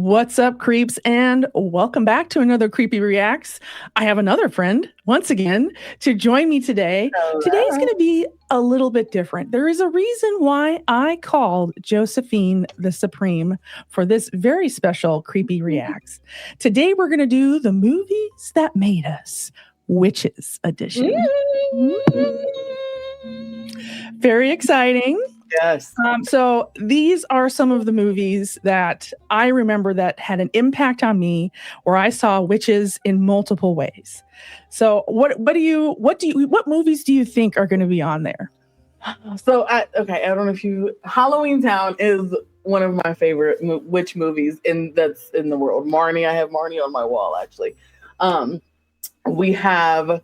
What's up, creeps, and welcome back to another Creepy Reacts. I have another friend, once again, to join me today. Hello. Today's going to be a little bit different. There is a reason why I called Josephine the Supreme for this very special Creepy Reacts. Today, we're going to do the movies that made us, Witches Edition. Very exciting. Yes. So these are some of the movies that I remember that had an impact on me, where I saw witches in multiple ways. So what movies do you think are going to be on there? So I don't know if Halloween Town is one of my favorite witch movies that's in the world. Marnie, I have Marnie on my wall actually. We have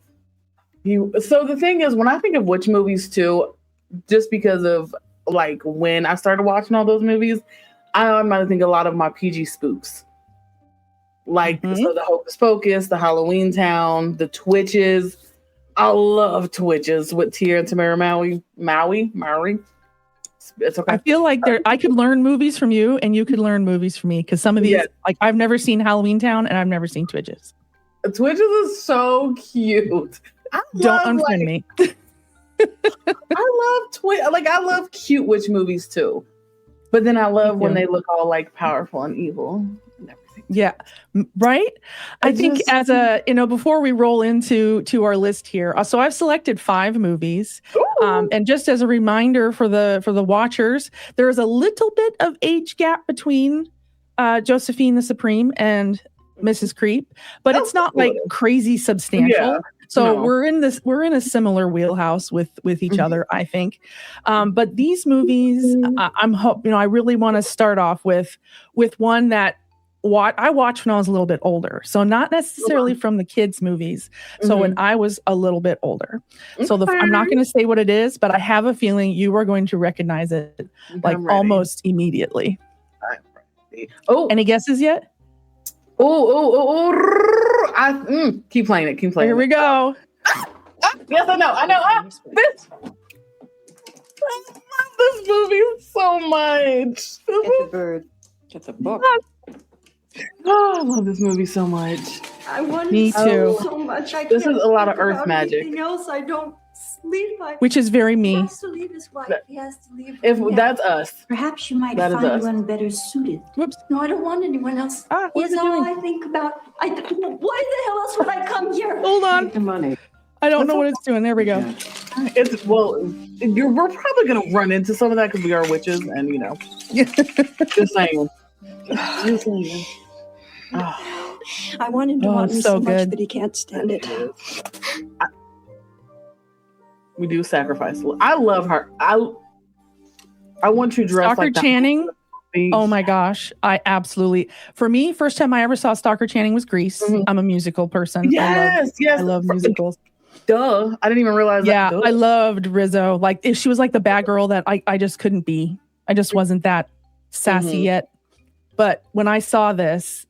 you. So the thing is, when I think of witch movies too, just because of like when I started watching all those movies, I automatically think a lot of my PG spooks. Like so the Hocus Pocus, the Halloween Town, the Twitches. I love Twitches with Tia and Tamara Maui. It's okay. I feel like I could learn movies from you, and you could learn movies from me, because some of these, like I've never seen Halloween Town, and I've never seen Twitches. Twitches is so cute. Don't unfriend me. I love cute witch movies too, but then I love when they look all like powerful and evil and everything. Yeah, right. I think as before we roll into our list here, so I've selected 5 movies, and just as a reminder for the watchers, there is a little bit of age gap between Josephine the Supreme and Mrs. Creep, but it's not like crazy substantial. Yeah. So we're in a similar wheelhouse with each other, I think. But these movies, I really want to start off with one that I watched when I was a little bit older. So not necessarily from the kids' movies. So when I was a little bit older. So I'm not going to say what it is, but I have a feeling you are going to recognize it like almost immediately. Oh, any guesses yet? Keep playing it. Here we go. Yes, I know. I love this movie so much. Get the bird. Get the book. Oh, I love this movie so much. I want Me too. so much. This is a lot of earth magic. Anything else, I don't sleep. Which is very me. He has to leave his wife. He has to leave. That's us. Perhaps you might That is find us. one better suited. Whoops. No, I don't want anyone else. What is He's it all doing? I think about. Why the hell else would I come here? Hold on. Take the money. I don't know what it's doing. There we go. We're probably gonna run into some of that because we are witches, and just saying. Just saying. Oh. I want him to want me so so much, good. but he can't stand it. We do sacrifice. I love her. I want to dress Stalker like that. Channing. Oh my gosh. I absolutely. For me, first time I ever saw Stalker Channing was Grease. I'm a musical person. Yes. I love musicals. Duh. I didn't even realize that. Yeah, I loved Rizzo. Like, if she was like the bad girl that I just couldn't be. I just wasn't that sassy yet. But when I saw this,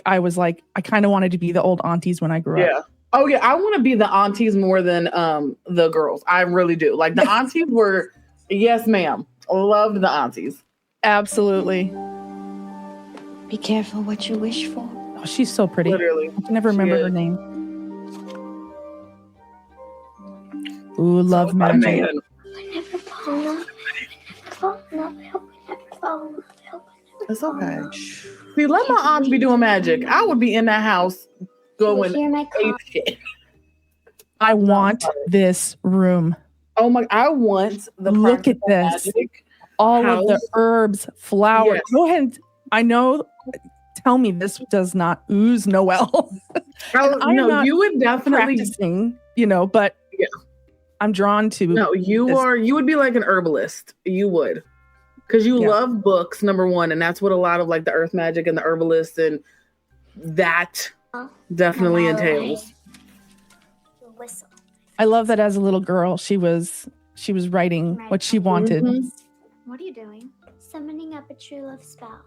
I was like, I kind of wanted to be the old aunties when I grew up. Yeah. Oh yeah, I want to be the aunties more than the girls. I really do. Like the aunties were, yes, ma'am. Loved the aunties. Absolutely. Be careful what you wish for. Oh, she's so pretty. Literally. I can never remember her name. Ooh, love magic. It's okay. See, let my aunts be doing magic. I would be in that house going ape shit. I want this room. Oh my! I want the look at this. Magic all house. of the herbs, flowers. Yes. Go ahead. I know. Tell me this does not ooze Noel. No, you would definitely practicing, but I'm drawn to. No, you would be like an herbalist. You would. Because you love books, number one, and that's what a lot of like the earth magic and the herbalist and that definitely entails. I love that as a little girl, she was writing what she wanted. What are you doing? Summoning up a true love spell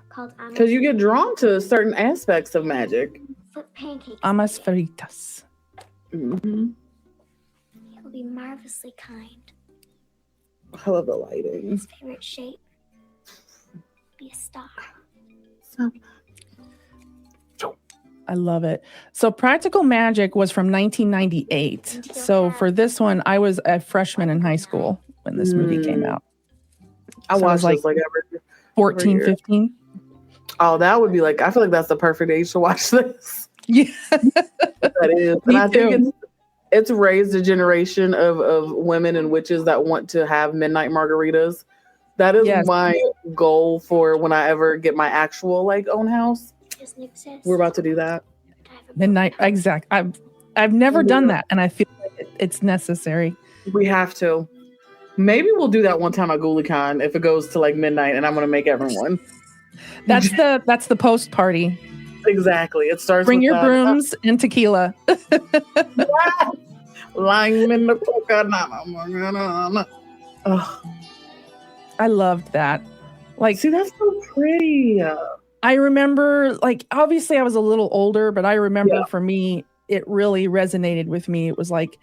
called Amas. Because you get drawn to certain aspects of magic. Flip pancakes. Amas Veritas. You'll be marvelously kind. I love the lighting. His favorite shape. Be a star. I love it. So Practical Magic was from 1998. So for this one, I was a freshman in high school when this movie came out. I watched this like every 14, year. 15. Oh, that would be like, I feel like that's the perfect age to watch this. Yeah. That is. Me And I too. think it's raised a generation of women and witches that want to have midnight margaritas. That is my goal for when I ever get my actual like own house. We're about to do that. Midnight, exact. I've never done that, and I feel like it's necessary. We have to. Maybe we'll do that one time at GhouliCon if it goes to like midnight, and I'm gonna make everyone. That's the post party. Exactly. It starts. Bring with your that. brooms and tequila. Lime in the coconut. Oh, I loved that. Like, see, that's so pretty. I remember, like, obviously I was a little older, but I remember for me, it really resonated with me. It was like,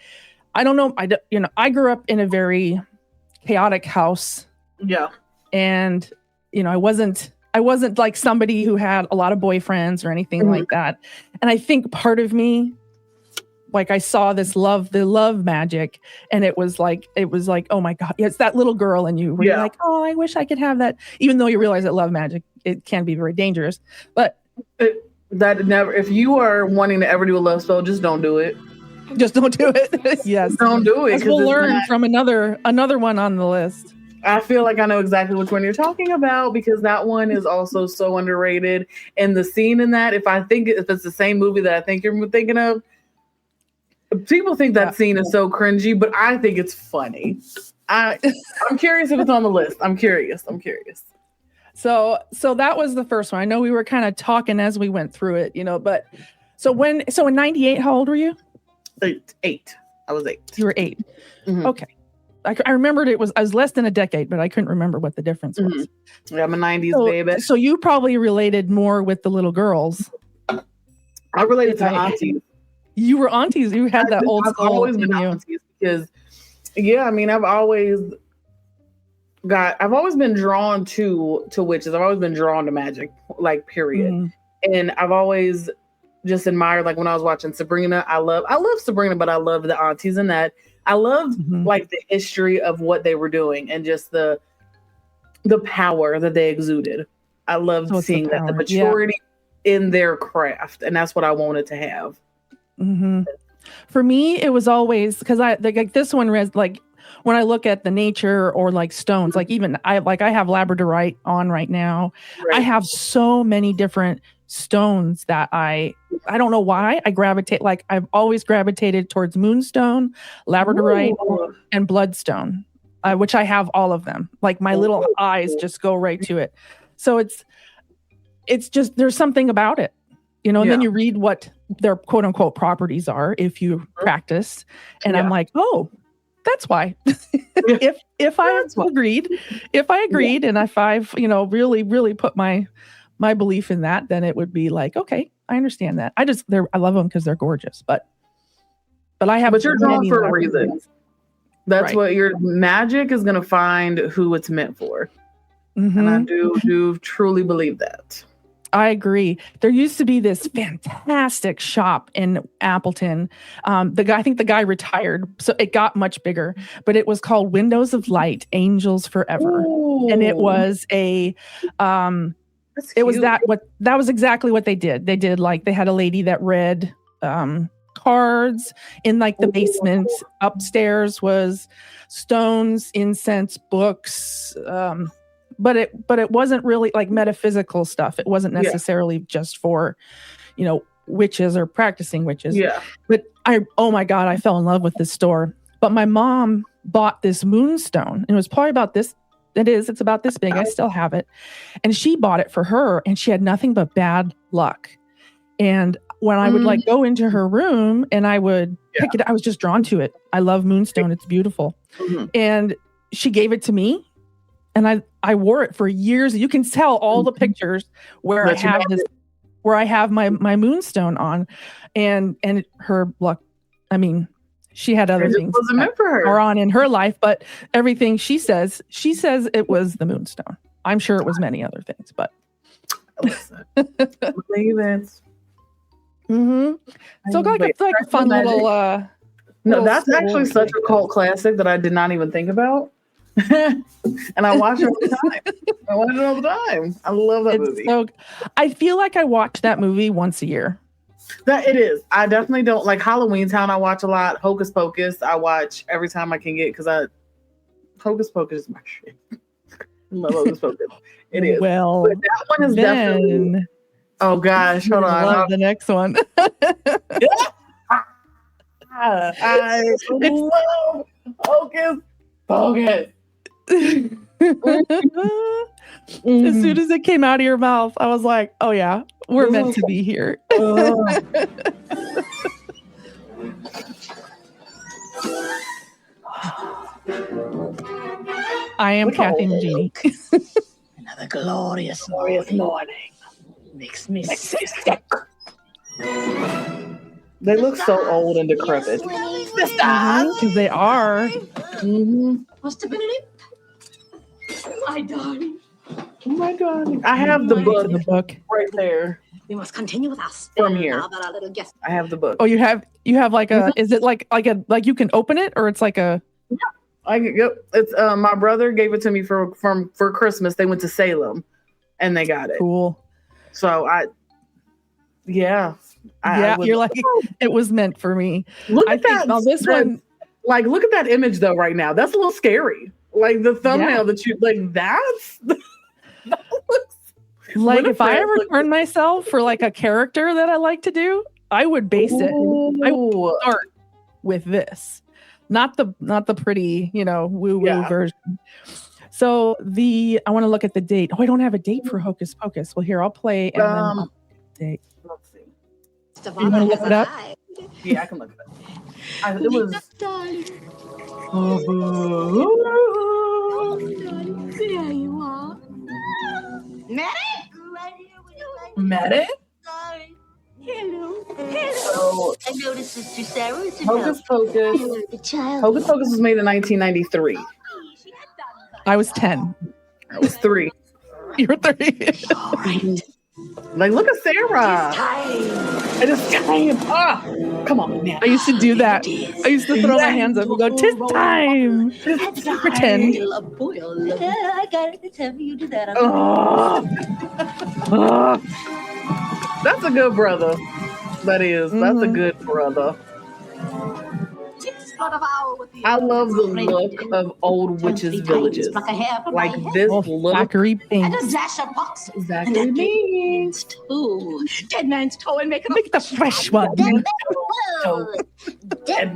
I don't know. I grew up in a very chaotic house. Yeah. And, I wasn't like somebody who had a lot of boyfriends or anything like that. And I think part of me, like, I saw the love magic, and it was like, oh my God, it's that little girl in you where you're like, oh, I wish I could have that. Even though you realize that love magic, it can be very dangerous. But if you are wanting to ever do a love spell, just don't do it. Just don't do it. Yes. Don't do it. We'll learn from another one on the list. I feel like I know exactly which one you're talking about, because that one is also so underrated. And the scene in that, if it's the same movie that I think you're thinking of, people think that scene is so cringy, but I think it's funny. I'm curious if it's on the list. I'm curious. So that was the first one. I know we were kind of talking as we went through it, but so in 98, how old were you? 8. I was 8. You were 8. Mm-hmm. Okay. I remembered I was less than a decade, but I couldn't remember what the difference was. Yeah, I'm a 90s baby. So you probably related more with the little girls. I related to the aunties. You were aunties. You had that old school. I've always been aunties because, I've always been drawn to witches. I've always been drawn to magic, like, period. Mm-hmm. And I've always just admired, like, when I was watching Sabrina, I love Sabrina, but I love the aunties in that. I loved like the history of what they were doing and just the power that they exuded. I loved seeing that, the maturity in their craft, and that's what I wanted to have. Mm-hmm. For me, it was always because like this one like when I look at the nature or like stones, like even I have labradorite on right now. Right. I have so many different stones that I don't know why I gravitate. Like I've always gravitated towards moonstone, labradorite, and bloodstone, which I have all of them. Like my little eyes just go right to it. So it's just there's something about it, and then you read what their quote unquote properties are if you practice, and I'm like, oh, that's why. if I agreed, and if I've really put my belief in that, then it would be like, okay, I understand that. I love them because they're gorgeous, but I have. But you're drawn for a reason. That's what your magic is going to find who it's meant for, and I do truly believe that. I agree. There used to be this fantastic shop in Appleton. I think the guy retired, so it got much bigger, but it was called Windows of Light, Angels Forever. Ooh. And it was that was exactly what they did. They did they had a lady that read cards in like the basement. Upstairs was stones, incense, books, but it wasn't really like metaphysical stuff. It wasn't necessarily just for, witches or practicing witches. Yeah. But oh my God, I fell in love with this store. But my mom bought this moonstone, and it was probably about this. It's about this big. I still have it. And she bought it for her, and she had nothing but bad luck. And when I would go into her room and I would pick it, I was just drawn to it. I love moonstone. It's beautiful. Mm-hmm. And she gave it to me, and I wore it for years. You can tell all the pictures where I have my moonstone on, and her luck. I mean, she had other things that are on in her life, but everything she says it was the moonstone. I'm sure it was many other things, but Listen, believe it. Mm-hmm. So it's like a fun little. No, little that's actually school such a cult classic that I did not even think about. And I watch it all the time. I watch it all the time. I love that movie. So, I feel like I watch that movie once a year. That it is. I definitely don't like Halloween Town. I watch a lot. Hocus Pocus. I watch every time I can get because Hocus Pocus is my shit. I love Hocus Pocus. It is. Well, but that one is definitely. Oh gosh, hold on. I love the next one. I love Hocus Pocus. As soon as it came out of your mouth, I was like, "Oh yeah, we're meant to be here." I am Kathy Magini. Another glorious morning. Makes me sick. They look so old and decrepit. Because they are. Must have been it. My darling. Oh my God. I have the book right there. We must continue with us From here. Now that our little guest. I have the book. Oh, you have like a. Is it like you can open it, or it's like a? Yep. It's my brother gave it to me for Christmas. They went to Salem, and they got it. Cool. So you're like it was meant for me. Look at that. Now this one, like, look at that image though. Right now, that's a little scary. Like the thumbnail that you like. That looks like if I ever turned myself for like a character that I like to do, I would base it. I would start with this, not the pretty, woo woo version. So I want to look at the date. Oh, I don't have a date for Hocus Pocus. Well, here I'll play and then date. Let's see. You want to look it up? Yeah, I can look it up. It was. Oh, darling, there you are. Medic? Hello. So, I noticed Sister Sarah is Hocus Pocus. Hocus Pocus was made in 1993. I was 10. I was 3. You were 3. All right. Like, look at Sarah. It is time. Come on now. I used to do that. I used to throw my hands up and go, "'Tis time." Pretend. I got to tell you to that. That's a good brother. That is. That's a good brother. I love the look of old witches' villages. Like this look. Zachary Binks. And a dash of box. Zachary Binks. Too. Dead man's toe and make the fresh one. Dead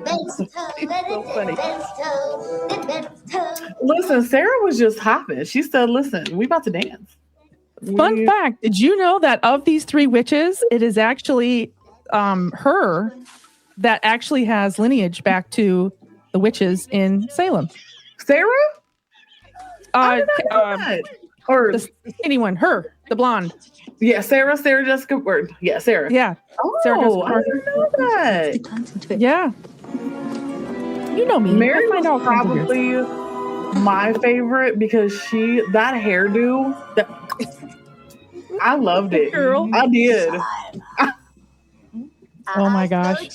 man's toe. So funny. Listen, Sarah was just hopping. She said, "Listen, we about to dance." Fun fact: did you know that of these 3 witches, it is actually her that actually has lineage back to the witches in Salem? Sarah? I did not know that. Or the skinny one, her, the blonde. Yeah, Sarah Jessica Word. Yeah, Sarah. Yeah. Oh, Sarah I didn't know that. Yeah. You know me. Mary was probably my favorite because that hairdo, I loved it. Girl. I did. Oh my gosh.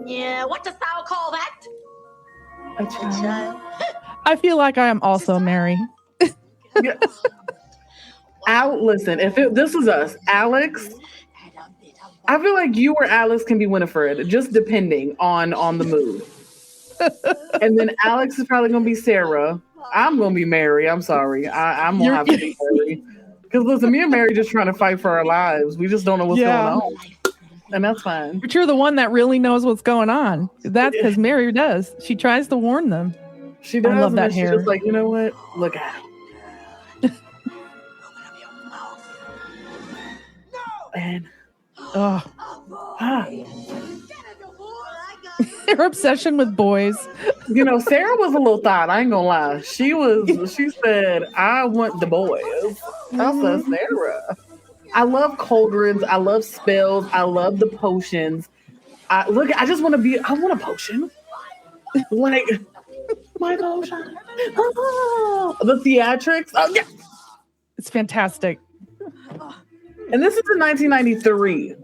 Yeah, what dost thou call that? A child. I feel like I am also Mary. Yeah. Listen, if this was us, Alex, I feel like you or Alex can be Winifred, just depending on the mood. And then Alex is probably gonna be Sarah. I'm gonna be Mary. I'm sorry. I'm gonna have to be Mary. Because listen, me and Mary just trying to fight for our lives. We just don't know what's going on. And that's fine. But you're the one that really knows what's going on. That's because Mary does. She tries to warn them. She does. I love that she's hair. just like, you know what? Look at him. And her obsession with boys. Sarah was a little thought. I ain't gonna lie. She said, "I want the boys." I said, Sarah. I love cauldrons. I love spells. I love the potions. I just want to I want a potion. Like, my potion. The theatrics. Oh, yeah. It's fantastic. And this is in 1993.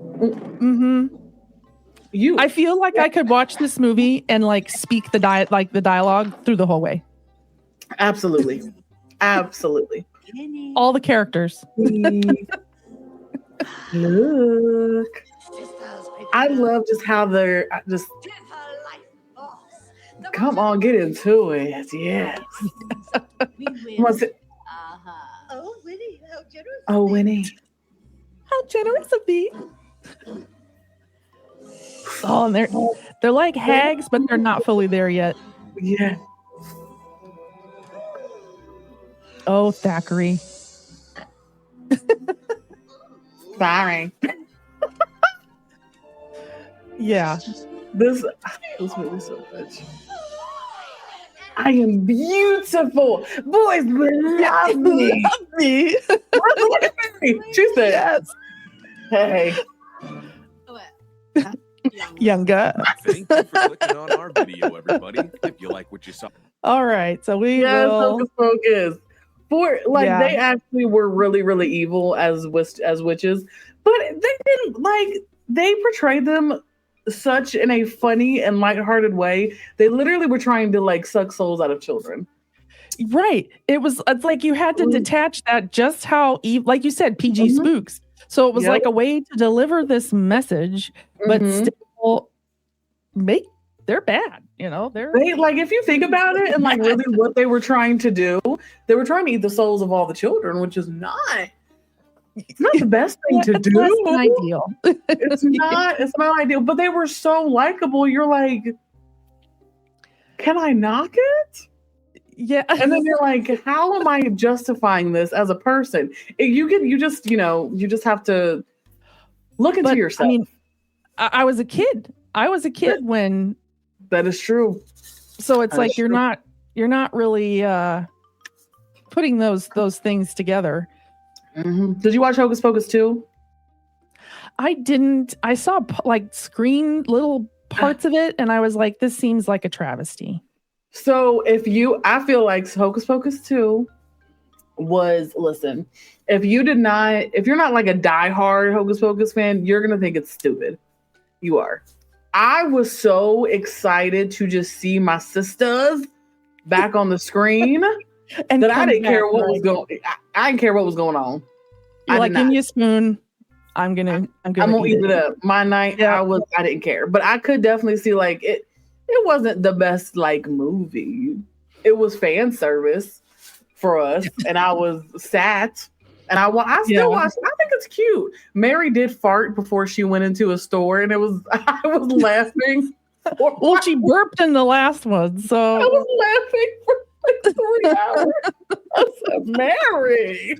I feel like I could watch this movie and like speak the dialogue through the whole way. Absolutely. Absolutely. All the characters. Look. I love just how they're just come on, get into it. Yes. Oh, Winnie, how generous. Oh, Winnie. How generous of thee. Oh, and they're like hags, but they're not fully there yet. Yeah. Oh, Thackeray. Sorry. Yeah. This movie's so much. I am beautiful. Boys will love me. Love me. She said, yes. Hey. Younger. Thank you for clicking on our video, everybody. If you like what you saw. All right. So we Yes, will. Hocus Pocus. They actually were really, really evil as witches, but they portrayed them such in a funny and lighthearted way. They literally were trying to like suck souls out of children. Right. It's like you had to detach that just how evil, like you said, PG spooks. So it was like a way to deliver this message, but still they're bad. You know, they like, if you think about it and like really what they were trying to do, they were trying to eat the souls of all the children, which is not the best thing to do. It's not ideal. It's not ideal, but they were so likable. You're like, can I knock it? Yeah. And then you're like, how am I justifying this as a person? You just have to look into yourself. I mean, I was a kid. When that is true. So it's like you're not really putting those things together. Mm-hmm. Did you watch Hocus Pocus 2? I didn't. I saw like screen little parts of it, and I was like, this seems like a travesty. So I feel like Hocus Pocus 2 was, listen, if you're not like a diehard Hocus Pocus fan, you're going to think it's stupid. You are. I was so excited to just see my sisters back on the screen and that I didn't care what was going. I didn't care what was going on. You're like, give me a spoon. I'm gonna eat it up. My night, I didn't care, but I could definitely see like it. It wasn't the best like movie. It was fan service for us, and I was sat. And I still watch. I think it's cute. Mary did fart before she went into a store, and I was laughing. Well, she burped in the last one, so I was laughing for like 3 hours. I said, Mary,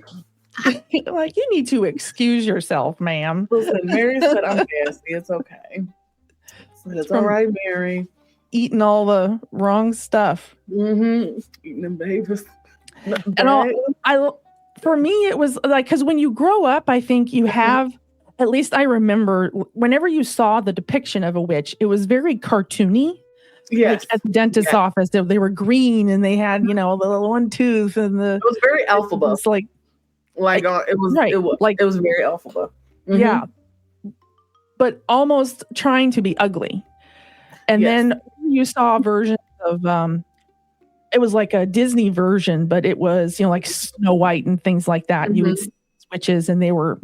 like, you need to excuse yourself, ma'am. Listen, Mary said, I'm gassy. It's okay. It's all right, Mary. Eating all the wrong stuff. Mm-hmm. Eating them babies. And for me, it was like, because when you grow up, I think you have, at least I remember, whenever you saw the depiction of a witch, it was very cartoony. Yes. Like at the dentist's office, they were green and they had, the little one tooth and it was very alphabet. It was it was very alphabet. Mm-hmm. Yeah. But almost trying to be ugly. And then you saw a version of, it was like a Disney version, but it was, like Snow White and things like that. Mm-hmm. You would see witches and they were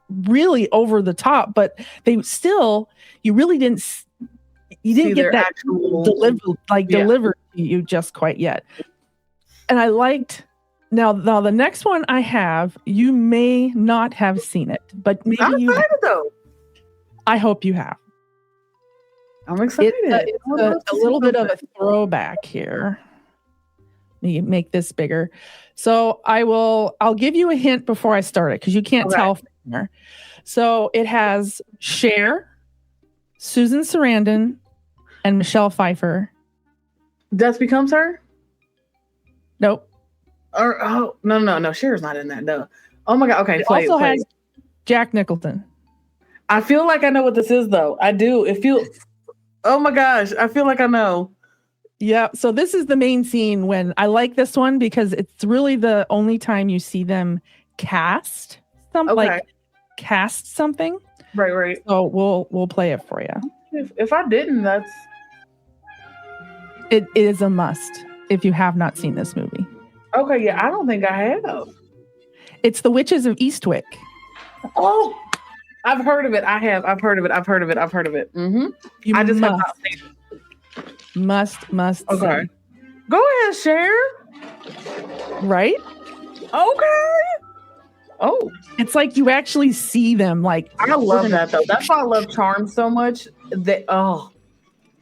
really over the top, but they still, you really didn't get that delivered to you just quite yet. And I liked, now the next one I have, you may not have seen it, but maybe you have. Though. I hope you have. I'm excited. It's a little bit of a throwback here. Let me make this bigger. So I'll give you a hint before I start it because you can't tell from here. So it has Cher, Susan Sarandon, and Michelle Pfeiffer. Death Becomes Her? Nope. No. Cher's not in that. No. Oh my God. Okay. It also has Jack Nicholson. I feel like I know what this is though. I do. Oh my gosh, I feel like I know. Yeah, so this is the main scene when I like this one because it's really the only time you see them cast like cast something. Right. So we'll play it for you. If I didn't, that's it is a must if you have not seen this movie. okay. Yeah, I don't think I have. It's the Witches of Eastwick. Oh, I've heard of it. I have. I've heard of it. Mm-hmm. You I just have must, not seen it. must. Okay. See. Go ahead, share. Right? Okay. Oh, It's like you actually see them. Like I love that though. That's why I love Charmed so much.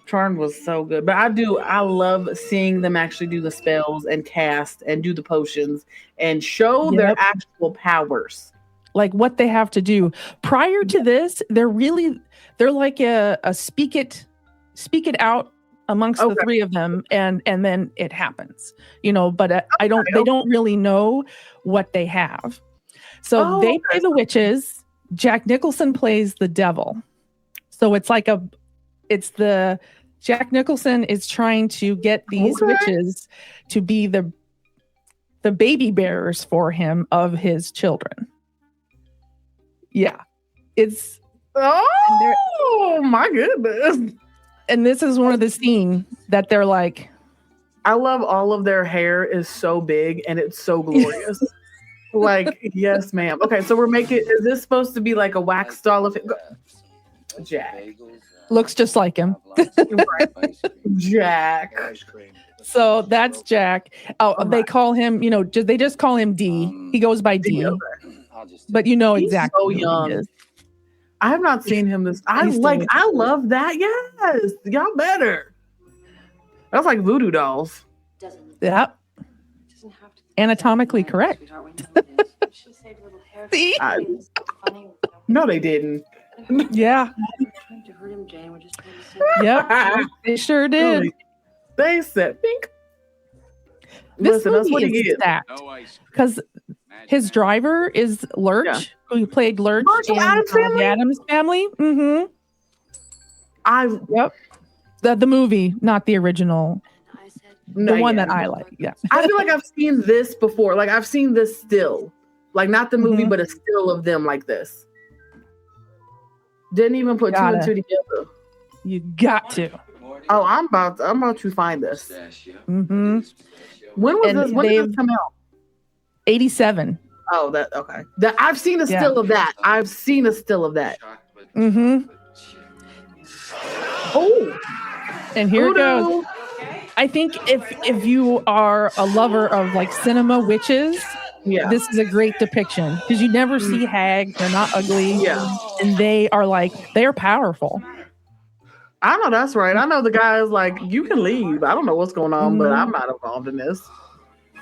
Charmed was so good. But I love seeing them actually do the spells and cast and do the potions and show their actual powers. Like what they have to do. Prior to this, they're like a speak it out amongst the three of them, and then it happens. But they don't really know what they have. So they play the witches. Jack Nicholson plays the devil. So it's like Jack Nicholson is trying to get these witches to be the baby bearers for him of his children. Yeah. It's my goodness. And this is one of the scenes that they're like, I love all of their hair is so big and it's so glorious. Like, yes, ma'am. Okay, so is this supposed to be like a wax doll of Jack? Looks just like him. Jack. So that's Jack. They call him, they just call him D. He goes by D. But exactly so young. who he is. I have not seen him I love that. Yes. Y'all better. That's like voodoo dolls. Yep. Anatomically correct. See? No, they didn't. Yeah. Yep. They sure did. They said, "Pink." This Listen, that's what movie he is is. stacked because his driver is Lurch, who played Lurch in the Addams Family. Mm-hmm. The movie, not the original. The one that I like. Yeah. I feel like I've seen this before. Like I've seen this still. Like not the movie, but a still of them like this. Didn't even put two and two together. You got to. Oh, I'm about to find this. Mm-hmm. When was this? When did this come out? 87. Oh, okay. I've seen a still of that. Mm-hmm. Oh. And here it goes. I think if you are a lover of like cinema witches, this is a great depiction because you never see hags. They're not ugly. And they're powerful. I know that's right. I know the guy is like, you can leave. I don't know what's going on, but I'm not involved in this.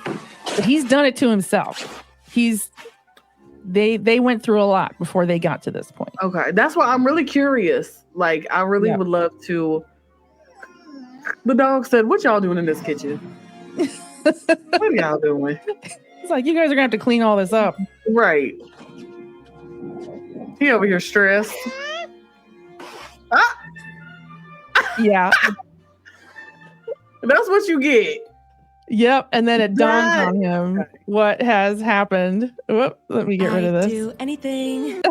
But he's done it to himself. They went through a lot before they got to this point. Okay. That's why I'm really curious. Like, I really would love to. The dog said, "What y'all doing in this kitchen? What are y'all doing?" It's like, you guys are gonna have to clean all this up. Right. He over here stressed. Yeah. That's what you get. Yep. And then it dawns on him what has happened. Whoop, let me get rid of this. Do anything.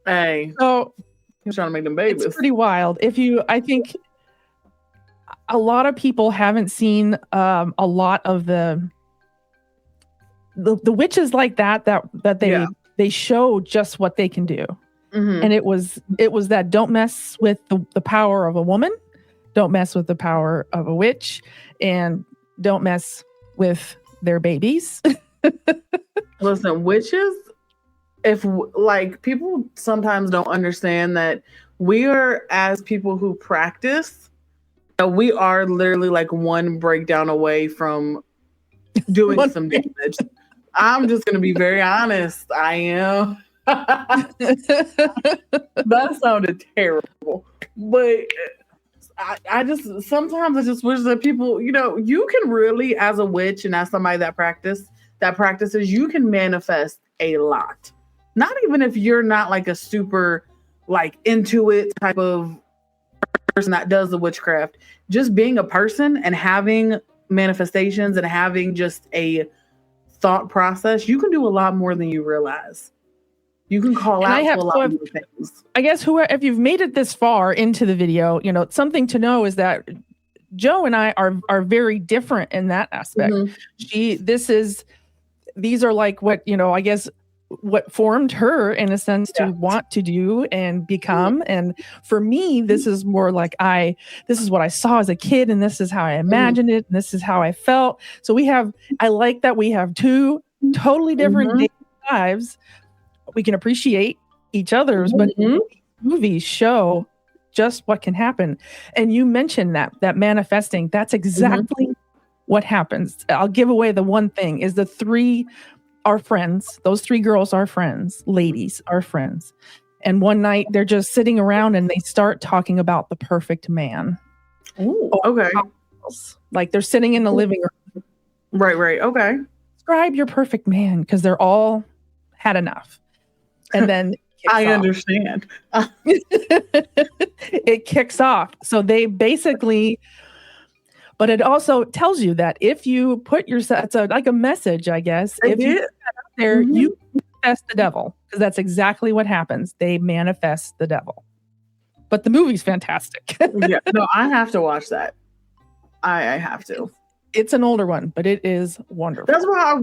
Hey. So he's trying to make them babies. It's pretty wild. I think a lot of people haven't seen a lot of the witches like that they show just what they can do. Mm-hmm. And it was that don't mess with the power of a woman, don't mess with the power of a witch, and don't mess with their babies. Listen, witches, people sometimes don't understand that we are, as people who practice, we are literally like one breakdown away from doing some damage. I'm just going to be very honest. I am. That sounded terrible. But I just wish that people, you can really, as a witch and as somebody that practices, you can manifest a lot. Not even if you're not like a super into it type of person that does the witchcraft. Just being a person and having manifestations and having just a thought process, you can do a lot more than you realize. You can call out to a lot more things. I guess if you've made it this far into the video, something to know is that Joe and I are very different in that aspect. These are like what, I guess what formed her in a sense to want to do and become. And for me, this is more like this is what I saw as a kid, and this is how I imagined it, and this is how I felt. So I like that we have two totally different lives. We can appreciate each other's, but movies show just what can happen. And you mentioned that manifesting, that's exactly what happens. I'll give away the one thing is the three are friends. Those three girls are friends. Ladies are friends. And one night they're just sitting around and they start talking about the perfect man. Oh, okay. Like they're sitting in the living room. Right. Okay. Describe your perfect man, because they're all had enough. And then I understand. It kicks off. So they basically, but it also tells you that if you put yourself, it's like a message, I guess. If you put that out there, you manifest the devil, because that's exactly what happens. They manifest the devil. But the movie's fantastic. Yeah, no, I have to watch that. I have to. It's an older one, but it is wonderful. That's why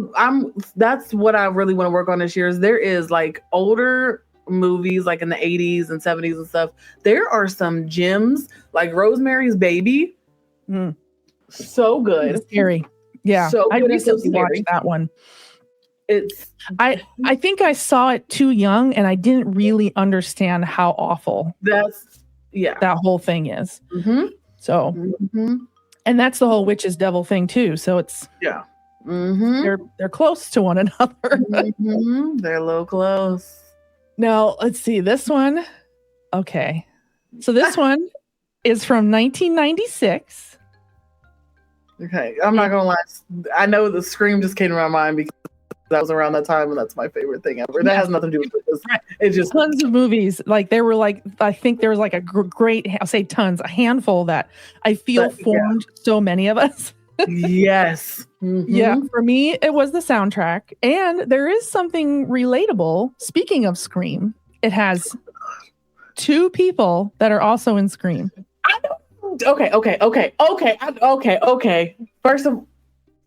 that's what I really want to work on this year. Is there is like older movies like in the 80s and 70s and stuff. There are some gems like Rosemary's Baby. So good. It's scary. Yeah. So I recently watched that one. I think I saw it too young and I didn't really understand how awful that whole thing is. So and that's the whole witch's devil thing too. So it's they're close to one another. They're a little close. Now let's see this one. Okay, so this one is from 1996. Okay, I'm not gonna lie. I know the Scream just came to my mind because that was around that time, and that's my favorite thing ever. That has nothing to do with this. It's just tons of movies. Like there were like, I think there was like a great, I'll say tons, a handful that I feel formed so many of us. Yes. Yeah. For me, it was the soundtrack, and there is something relatable. Speaking of Scream, it has two people that are also in Scream. Okay. First of,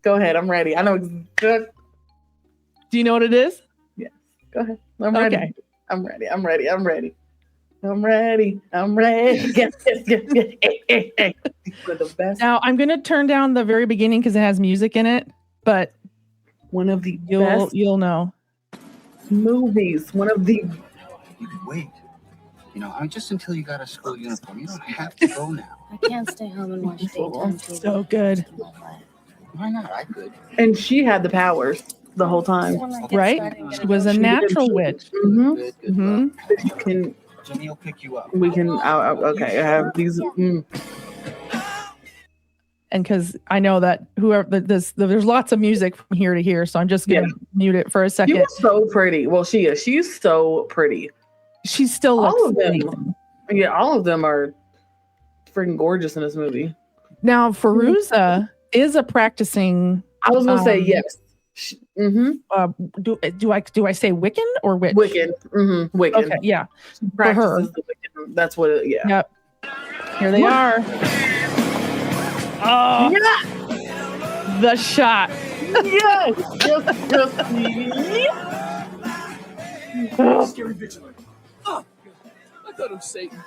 go ahead. I'm ready. I know. Do you know what it is? Yes. Go ahead. I'm ready. Okay. I'm ready. Yes. For the best. Now I'm gonna turn down the very beginning because it has music in it, but one of the best you'll know movies. One of the wait. You know, just until you got a school uniform, you don't have to go now. I can't stay home and watch daytime TV. So good. Why not? I could. And she had the powers the whole time, right? She was a natural witch. Good. Jimmy will pick you up. We can. Okay, I have these. And because I know that there's lots of music from here to here, so I'm just gonna mute it for a second. She was so pretty. Well, she is. She's so pretty. She still looks all of them. amazing. Yeah, all of them are freaking gorgeous in this movie. Now, Fairuza is a practicing. I was gonna say yes. Do I say Wiccan or witch? Wiccan. Wiccan. Okay, yeah. For her, the Wiccan. That's what. Yep. Here they are. Oh, the shot. Yes. Scary vigilant. Oh, I thought of Satan.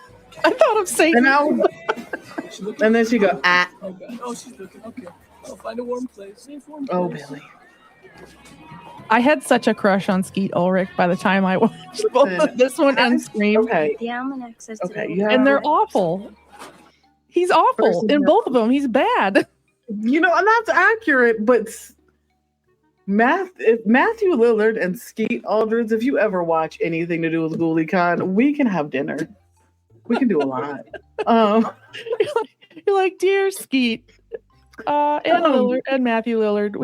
And then she go, ah. Okay. Oh, she's looking. Okay. I'll find a warm place. Safe warm place. Oh, Billy. I had such a crush on Skeet Ulrich by the time I watched both this one and Scream. Okay. The almanac says and they're awful. He's awful in both of them. He's bad. You know, and that's accurate, but Matthew Lillard and Skeet Ulrich, if you ever watch anything to do with Ghoulie Con, we can have dinner. We can do a lot. You're like, dear Skeet, and Matthew Lillard,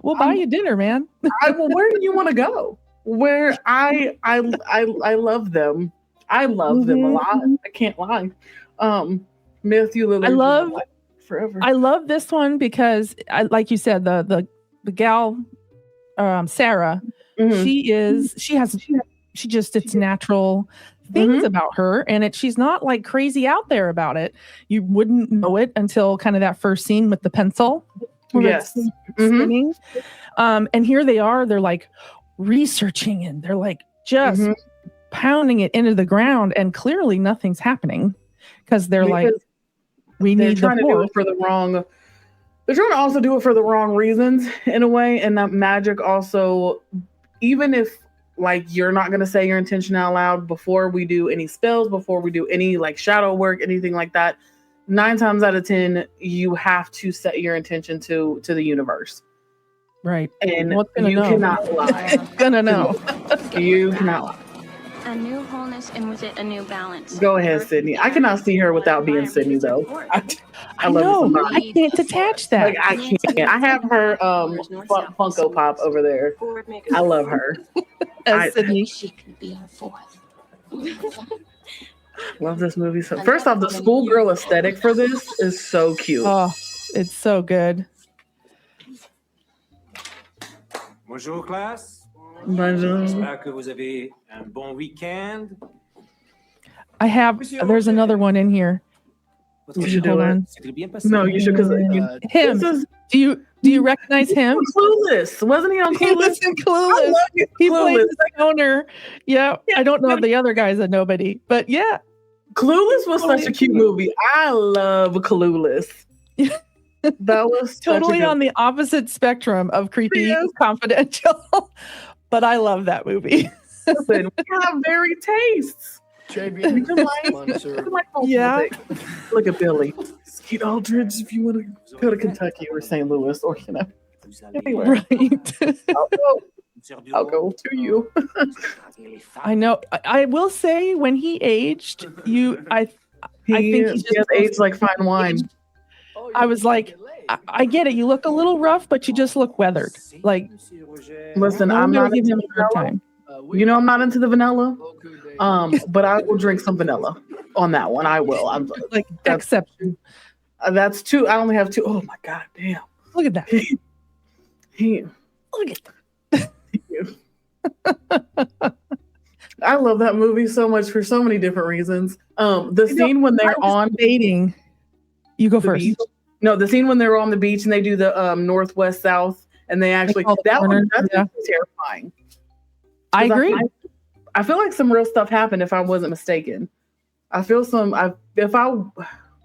we'll buy you dinner, man. Where do you want to go? Where I love them. I love them a lot. I can't lie. Matthew Lillard. Forever. I love this one because, like you said, the gal Sarah, Mhm. she just it's natural things about her, and she's not like crazy out there about it. You wouldn't know it until kind of that first scene with the pencil where Yes. it's Mhm. spinning. And here they are, they're like researching and they're like just Mhm. pounding it into the ground, and clearly nothing's happening because they're like, Because we they're need the trying to do fourth. it for the wrong. They're trying to also do it for the wrong reasons in a way, and that magic also, even if like you're not gonna say your intention out loud before we do any spells, before we do any like shadow work, anything like that, 9 times out of 10, you have to set your intention to the universe, Right. and What's gonna you know? cannot lie. It's gonna know. You cannot lie. A new wholeness, and with it, a new balance. Go ahead, Sydney. I cannot see her without being Sydney, though. I love know. you so much. I can't detach that. Like I can't. I have her Funko Pop over there. I love her. As Sydney. She could be our fourth. Love this movie. So first off, the schoolgirl aesthetic for this is so cute. Oh, it's so good. Bonjour classe. Bonjour. J'espère que vous avez un bon week-end. There's another one in here. You should do Hold it. on. C'est très bien passé. No, you should, because Him. Do you recognize him? Clueless. Wasn't he on He was Clueless? in I Clueless. love you, He plays Clueless. the owner. Yeah. I don't know if the other guy's a nobody, but yeah. Clueless was such a cute movie. I love Clueless. That was Totally on the opposite spectrum of creepy Yes. confidential. But I love that movie. Listen, we have varied tastes. We can like multiple Yeah. things. Look at Billy. Skeet Aldridge, if you want to go to Kentucky or St. Louis or anywhere. Right. I'll go to you. I know. I will say when he aged, I think he's just he has aged like fine wine. I was like, I get it. You look a little rough, but you just look weathered. Like, Listen, I'm I'm gonna not give into him a hard vanilla. time. You know I'm not into the vanilla. But I will drink some vanilla on that one. I will. I'm Like exception. that's 2. I only have 2. Oh my god, damn. Look at that. He, Look at that. I love that movie so much for so many different reasons. The scene when they're on dating. You go the first. beach. No, the scene when they're on the beach and they do the northwest south, and they actually call the that one corner, that's yeah. terrifying. I agree. I feel like some real stuff happened if I wasn't mistaken. I feel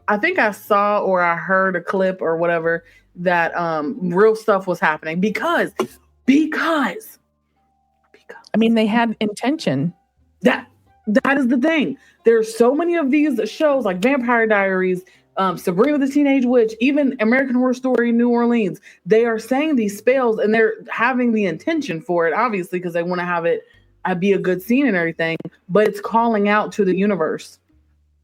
I think I saw or I heard a clip or whatever that real stuff was happening because I mean, they had intention. that is the thing. There's so many of these shows like Vampire Diaries, Sabrina the Teenage Witch, even American Horror Story New Orleans. They are saying these spells and they're having the intention for it, obviously, because they want to have it be a good scene and everything, but it's calling out to the universe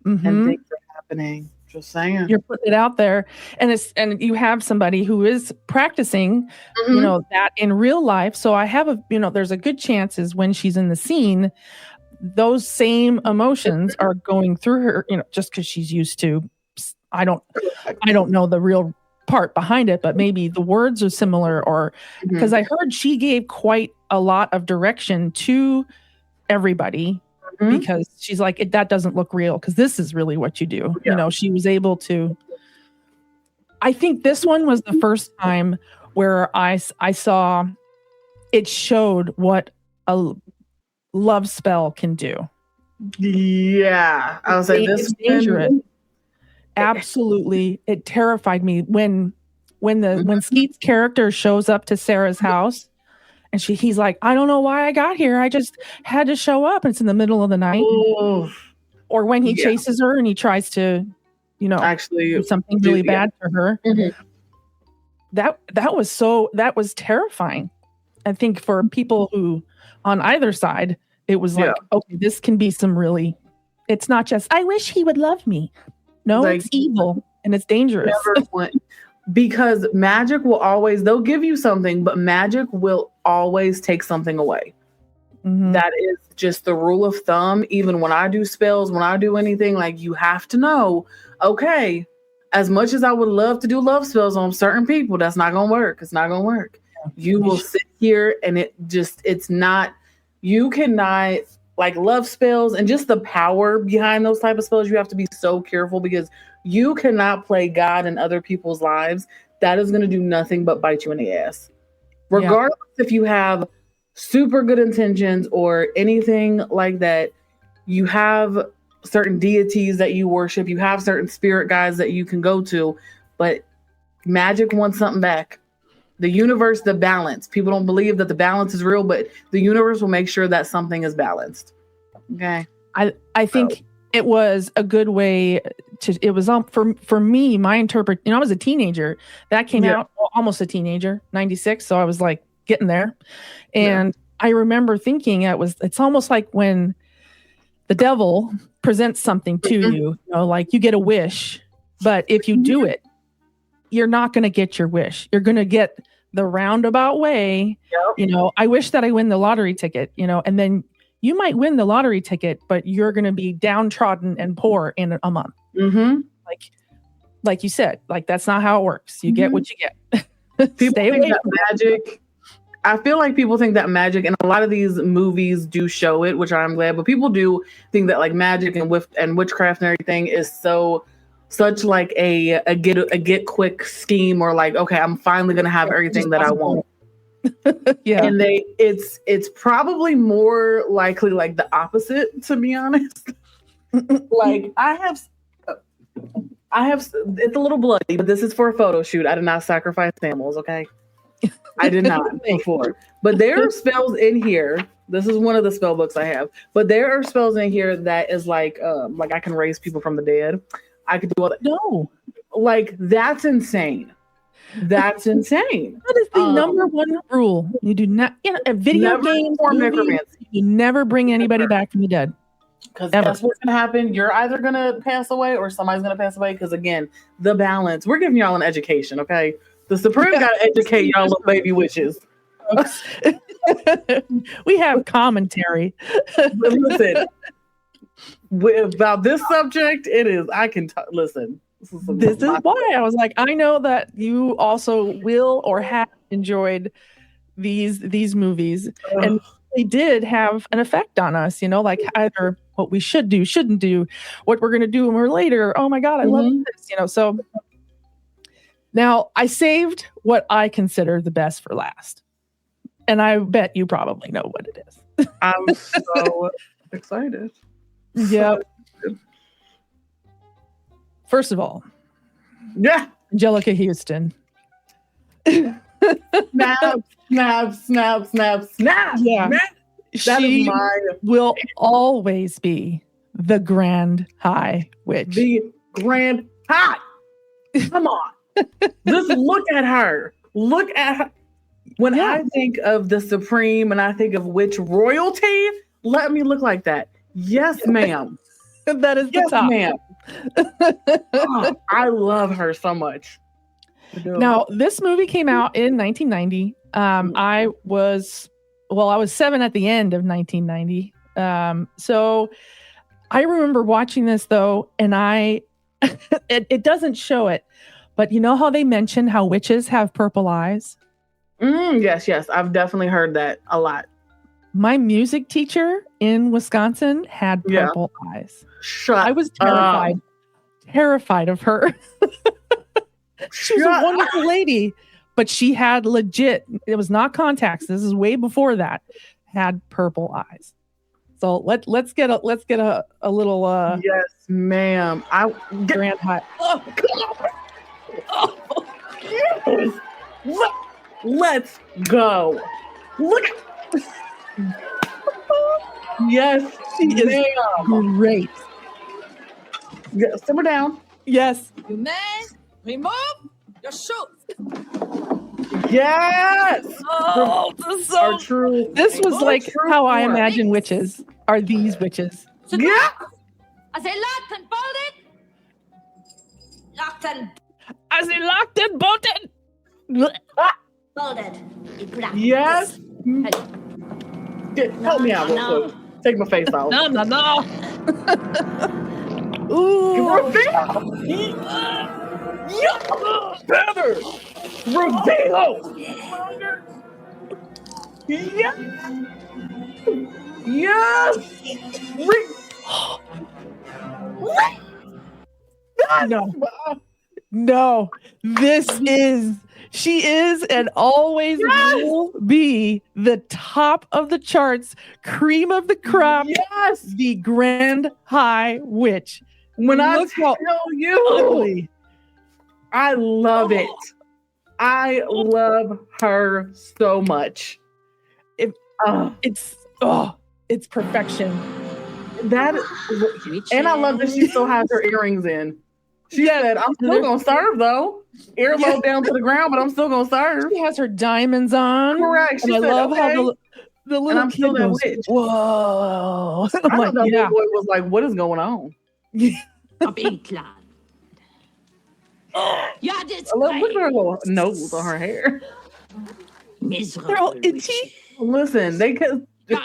and things are happening. Just saying. You're putting it out there, and you have somebody who is practicing, you know, that in real life. So I have there's a good chances when she's in the scene, those same emotions are going through her, just because she's used to. I don't know the real part behind it, but maybe the words are similar, or because I heard she gave quite a lot of direction to everybody. Because she's like, that doesn't look real, because this is really what you do. Yeah. She was able to. I think this one was the first time where I saw it showed what a love spell can do. Yeah, I was like, this It's dangerous. Absolutely, it terrified me when Skeet's character shows up to Sarah's house. And he's like, I don't know why I got here. I just had to show up. And it's in the middle of the night. Oh, Or when he chases her and he tries to, actually do something really bad to her. That was terrifying. I think for people who on either side, it was like, okay, this can be it's not just, I wish he would love me. No, Like, it's evil and it's dangerous. Because magic will always, they'll give you something, but magic will always take something away. That is just the rule of thumb. Even when I do spells, when I do anything, like, you have to know, okay, as much as I would love to do love spells on certain people, that's not going to work. It's not going to work. You will sit here and it's not, you cannot like love spells and just the power behind those type of spells. You have to be so careful because you cannot play God in other people's lives. That is going to do nothing but bite you in the ass. Regardless if you have super good intentions or anything like that, you have certain deities that you worship, you have certain spirit guides that you can go to, but magic wants something back. The universe, the balance. People don't believe that the balance is real, but the universe will make sure that something is balanced. Okay. I think it was a good way to, it was for me, my I was a teenager. That came out, almost a teenager, 96. So I was like getting there. And I remember thinking it's almost like when the devil presents something to you, like you get a wish, but if you do it, you're not going to get your wish. You're going to get the roundabout way. I wish that I win the lottery ticket, and then you might win the lottery ticket, but you're going to be downtrodden and poor in a month. Mm-hmm. Like you said, like that's not how it works. You get what you get. People Stay think away that magic. I feel like people think that magic, and a lot of these movies do show it, which I'm glad. But people do think that like magic and witchcraft and everything is such like a get quick scheme, or like, okay, I'm finally gonna have everything that I want. And it's probably more likely like the opposite, to be honest. Like I have it's a little bloody, but this is for a photo shoot. I did not sacrifice animals, okay? I did not before. But there are spells in here. This is one of the spell books I have. But there are spells in here that is like I can raise people from the dead. I could do all that. No. Like that's insane. That's insane. That is the number one rule. You do not a video game you never bring anybody back from the dead. Because that's what's gonna happen. You're either gonna pass away or somebody's gonna pass away. Because again, the balance. We're giving y'all an education, okay? The Supreme gotta educate y'all little baby witches. We have commentary. Listen, about this subject, it is. I can listen. This is why I was like, I know that you also will or have enjoyed these movies, and they did have an effect on us. Like either what we should do, shouldn't do, what we're gonna do when we're later. Oh my God, I love this. So. Now, I saved what I consider the best for last. And I bet you probably know what it is. I'm so excited. Yep. First of all, Angelica Houston. Snap, snap, snap, snap, snap. Yeah. She will always be the Grand High Witch. The Grand High. Come on. Just look at her. Look at her. When I think of the Supreme and I think of witch royalty, let me look like that. Yes, ma'am. That is the top. Ma'am. I love her so much. Now, this movie came out in 1990. I was 7 at the end of 1990. So I remember watching this though, and it doesn't show it. But you know how they mention how witches have purple eyes? Yes. I've definitely heard that a lot. My music teacher in Wisconsin had purple eyes. I was terrified of her. She was a wonderful lady, but she had legit, it was not contacts. This is way before that, had purple eyes. So let's get a little yes, ma'am. Grand High. Oh, God. Yes. Let's go. Look. Yes, she is great. Yeah, simmer down. Yes. You may remove your shoes. Yes. Oh, this was like how I imagine witches. Are these witches? Yeah. I say locked and bolted. Locked and. I say locked and bolted. Bolted. Yes. Help me out real quick. Take my face off. No. Ooh. Reveal. Better. Reveal. Yes. Yes. No. She is and always will be the top of the charts, cream of the crop, Yes. the grand high witch. When I Look how tell you, ugly. I love it. I love her so much. It's perfection. And I love that she still has her earrings in. She said, I'm still gonna serve though. Earlobe down to the ground, but I'm still gonna serve. She has her diamonds on. Correct. And I love how the little kid goes, witch. Whoa. I thought that little boy was like, what is going on? Of England. You're Look at her little nose on her hair. miserable. They're all itchy. Listen,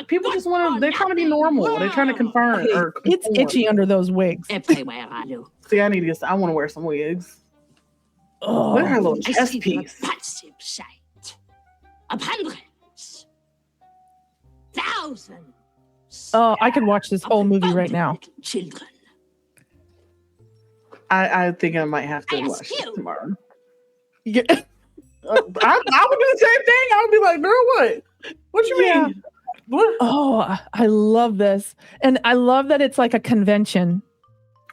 people just want to. They're trying to be normal. They're trying to confirm. It's itchy under those wigs. Everywhere I look. See, I want to wear some wigs. Oh, Look at her little I chest see the piece. repulsive sight of hundreds, thousands. Oh, I could watch this whole movie right now. Children. I think I might have to I watch ask this you. tomorrow. Yeah. I would do the same thing. I would be like, girl, what? What you Yeah. mean? What? Oh, I love this. And I love that it's like a convention.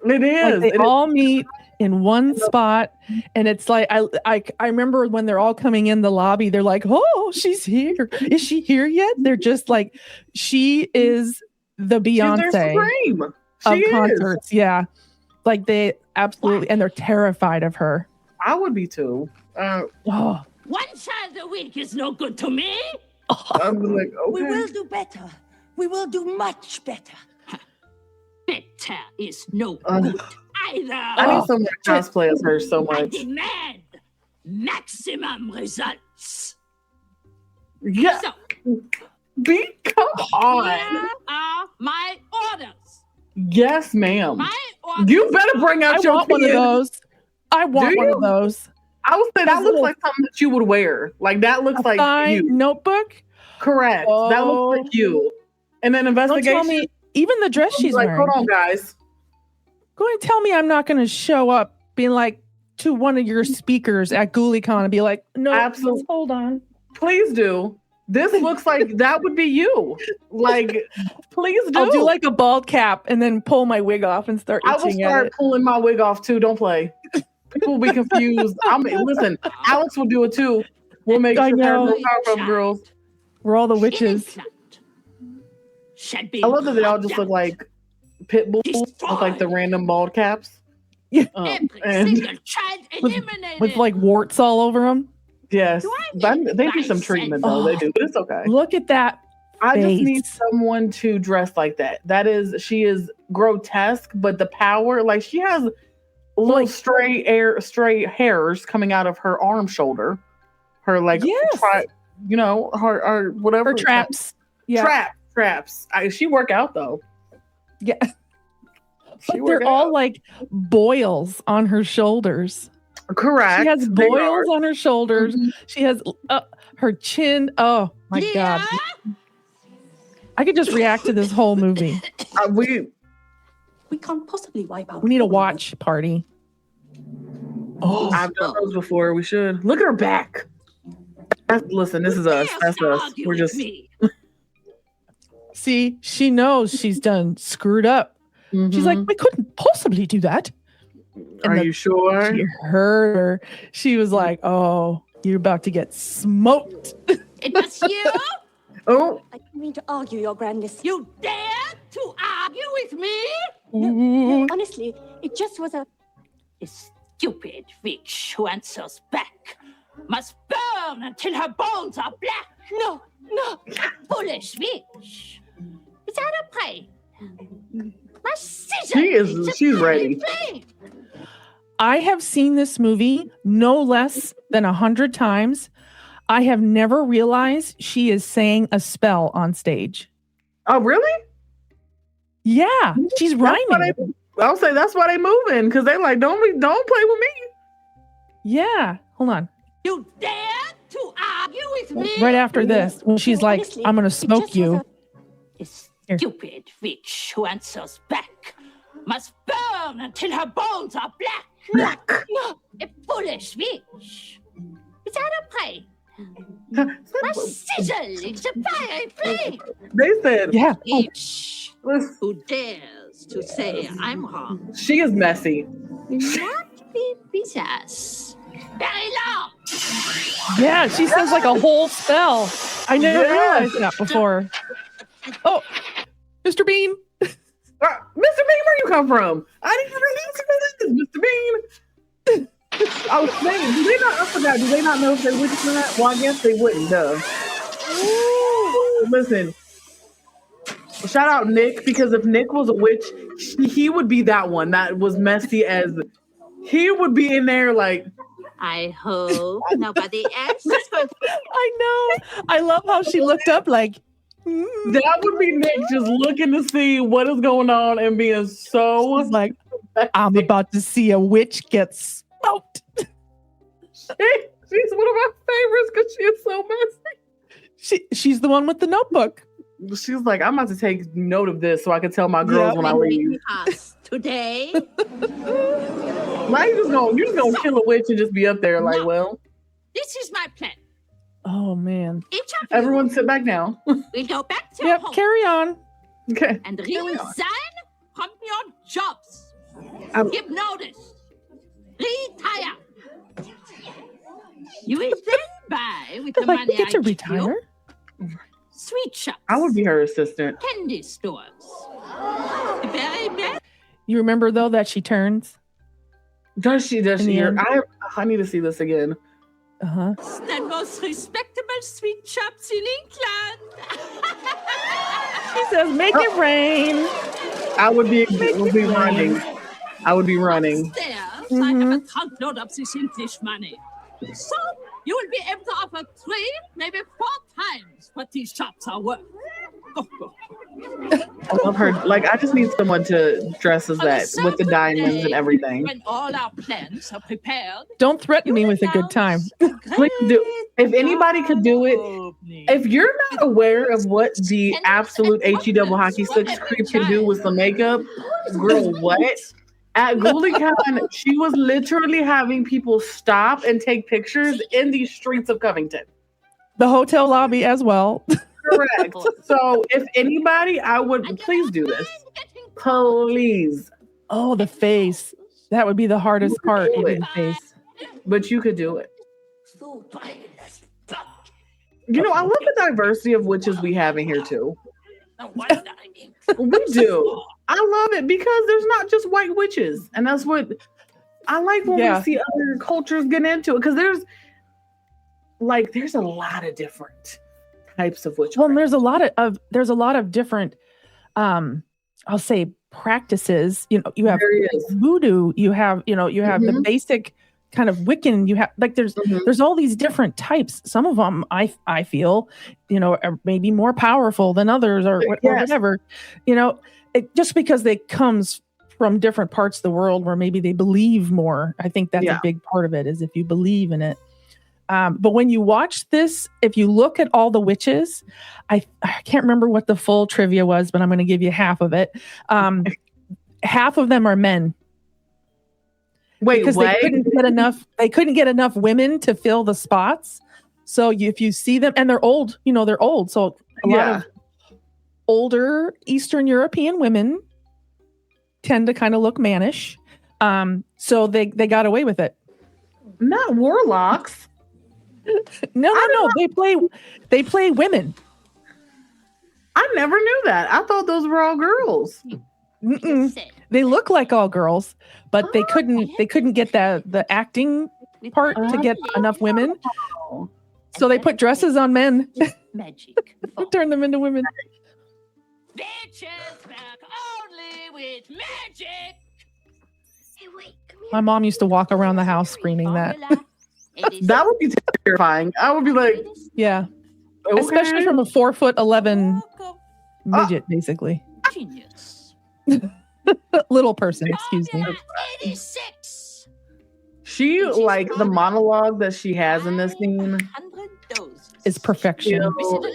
It is. Like they all meet in one spot. And it's like, I remember when they're all coming in the lobby, they're like, oh, she's here. Is she here yet? They're just like, she is the Beyonce of concerts. Yeah. Like they absolutely, and they're terrified of her. I would be too. Oh, One child a week is no good to me. I'm like, okay. We will do better. We will do much better. Better is no Ugh. good either. I need someone to cosplay as her so I much. demand maximum results. Yeah. So, Come on. here are my orders. Yes, ma'am. My orders. You better bring out I your want one of kids. those. I want one of those. I would say that This looks little- like something that you would wear. Like that looks like Signed you. notebook. Correct. That looks like you. And then Don't investigation. tell me, even the dress she's like, wearing. hold on, guys. Go and tell me I'm not going to show up being like to one of your speakers at GhoulieCon and be like, no, Absolutely. hold on. Please do. This looks like that would be you. Like, please do. I'll do like a bald cap and then pull my wig off and start I will itching at start it. pulling my wig off too. Don't play. People will be confused. Listen, Alex will do it too. We'll make I sure there are know. no Powerpuff Girls. We're all the witches. I love that they all just look like pit bulls with like the random bald caps. Yeah. And Single child eliminated. With like warts all over them. yes, Do they need some treatment though. They do, but it's okay. Look at that. I just face. need someone to dress like that. She is grotesque, but the power, like she has little stray hairs coming out of her arm shoulder. Her like, Yes. her whatever Her traps. Yeah. Traps. She work out though. Yeah. She But work they're all out. like boils on her shoulders. Correct. She has They boils are. on her shoulders. Mhm. She has her chin. Oh my God. I could just react to this whole movie. We can't possibly wipe out. We need a watch party. Oh, I've done those before. We should look at her back. Listen, this is us. That's us. We're just. See, she knows she's done screwed up. She's like, we couldn't possibly do that. Are you sure? She heard her. She was like, oh, you're about to get smoked. It was you? Oh. I didn't mean to argue, Your Grandness. You dared to argue with me? No, honestly, it just was a... A stupid witch who answers back must burn until her bones are black. No. Foolish witch. Is that a pie? My scissors. She's ready. I have seen this movie no less than 100 times. I have never realized she is saying a spell on stage. Oh, really? Yeah, she's rhyming. I'll say that's why they moving, because they like don't play with me. Yeah, hold on. You dared to to argue with me? Right after this, when she's like, Honestly, I'm gonna it smoke just you. has A stupid witch who answers back must burn until her bones are black. A foolish witch without a brain must sizzle in the fiery flame. They said, Yeah. Oh, Each who dares to say I'm wrong she is messy. will not be with us very long. yeah, she says like a whole spell. I never realized that before. Oh, Mr. Bean. Mr. Bean, where you come from? I didn't even answer this, Mr. Bean. I was saying, do they not? I forgot. Do they not know if they're witches or not? Well, I guess they wouldn't. Duh. Listen, shout out Nick, because if Nick was a witch, he would be that one that was messy as. He would be in there like. I hope nobody else is going to. I know. I love how she looked up like. That would be Nick just looking to see what is going on and being so She's like, I'm about to see a witch get smoked. She's one of my favorites because she is so messy. She's the one with the notebook. She's like, I'm about to take note of this so I can tell my girls when I leave. Today, Now you just gonna kill a witch and just be up there like, well, this is my plan. Oh man. Each of you everyone sit back now. will go back to Yep, home carry on. Okay. and resign from your jobs. Give notice. Retire. You will then buy with the Like, money we get to I give retire. you, sweet shops, I would be her assistant. candy stores. The very best. You remember though that she turns? Does she? Does In the she? end. I need to see this again. Uh-huh. The most respectable sweet shops in England. She says, make it rain. I would be running. I would be running. Upstairs, I have a trunk load of this English money. So you will be able to offer 3, maybe 4 times what these shops are worth. I love her. Like, I just need someone to dress as that with the diamonds and everything. When all our plans are prepared, Don't threaten me with a good time. Please do. If anybody could do it, if you're not aware of what the absolute HE double hockey sticks creep can do with some makeup, girl, what? At GhouliCon, she was literally having people stop and take pictures in the streets of Covington. The hotel lobby as well. Correct. So if anybody, I would please do this. Please. Oh, the face. That would be the hardest part. Would be the face. But you could do it. You know, I love the diversity of witches we have in here too. We do. I love it because there's not just white witches. And that's what I like when we see other cultures get into it. Because there's a lot of different types of witchcraft. Well, and there's a lot of different I'll say practices. You know, you have voodoo, you have the basic kind of Wiccan, you have like there's all these different types. Some of them I feel, are maybe more powerful than others or whatever. Just because they comes from different parts of the world where maybe they believe more. I think that's a big part of it, is if you believe in it. But when you watch this, if you look at all the witches, I can't remember what the full trivia was, but I'm going to give you half of it. Half of them are men. Wait, because they couldn't get enough women to fill the spots. So if you see them, and they're old, they're old. So a lot of older Eastern European women tend to kind of look mannish. So they got away with it. Not warlocks. No. They play women. I never knew that. I thought those were all girls. They look like all girls, but they couldn't get the acting part to get enough women. So they put dresses on men. Magic. Turn them into women. Bitches back only with magic. Hey, wait, come here. My mom used to walk around the house screaming that. That would be terrifying. I would be like, yeah. Okay. Especially from a 4'11" midget, basically. Genius. Little person, excuse me. 86. She, like, the monologue that she has in this scene. is perfection. Look